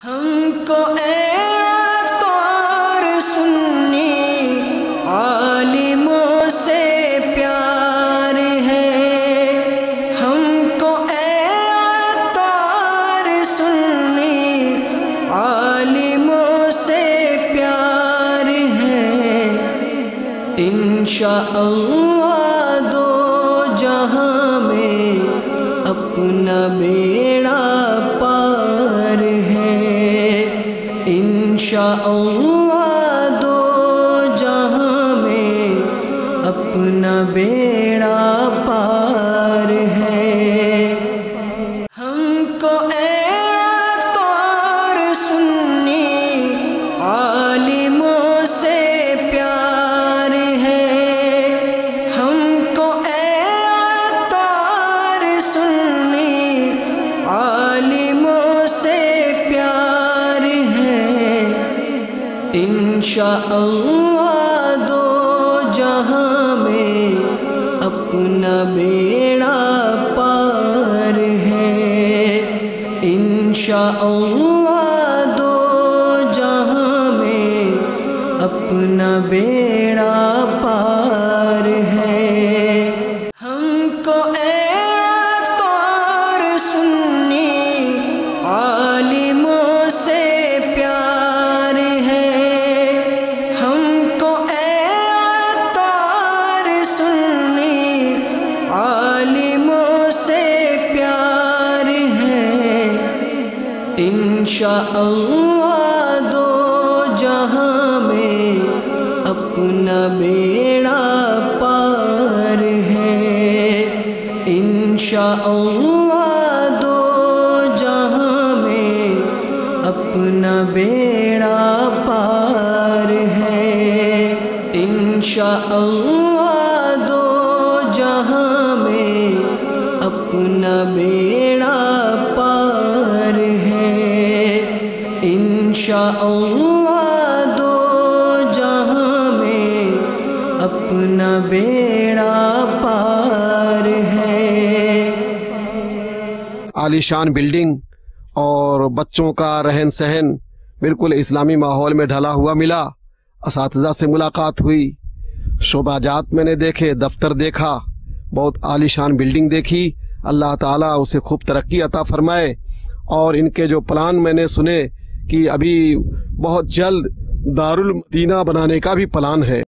ہم کو اے عطار سنی عالموں سے پیار ہے، ہم کو اے عطار سنی عالموں سے پیار ہے، انشاءاللہ دو جہاں میں اپنا بیڑا پار ہے، انشاءاللہ دو جہاں میں اپنا بیڑا پار ہے۔ ہم کو اے عطار سنی عالموں سے پیار ہے، ہم کو اے عطار سنی عالموں سے پیار ہے، انشاءاللہ دو جہاں میں اپنا بیڑا پار ہے، انشاءاللہ دو جہاں میں اپنا بیڑا پار ہے۔ ہم کو اے عطار سنی عالموں سے پیار ہے، ہم کو اے عطار سنی عالموں سے پیار ہے، انشاءاللہ دو جہاں میں اپنا بیڑا پار ہے، انشاءاللہ دو جہاں میں اپنا بیڑا پار ہے، انشاءاللہ دو جہاں میں اپنا بیڑا پار ہے، انشاءاللہ دو جہاں میں اپنا بیڑا پار ہے۔ عالی شان بلڈنگ اور بچوں کا رہن سہن بالکل اسلامی ماحول میں ڈھلا ہوا ملا، اساتذہ سے ملاقات ہوئی، شعبہ جات میں نے دیکھے، دفتر دیکھا، بہت عالی شان بلڈنگ دیکھی۔ اللہ تعالیٰ اسے خوب ترقی عطا فرمائے، اور ان کے جو پلان میں نے سنے کہ ابھی بہت جلد دارالمدینہ بنانے کا بھی پلان ہے۔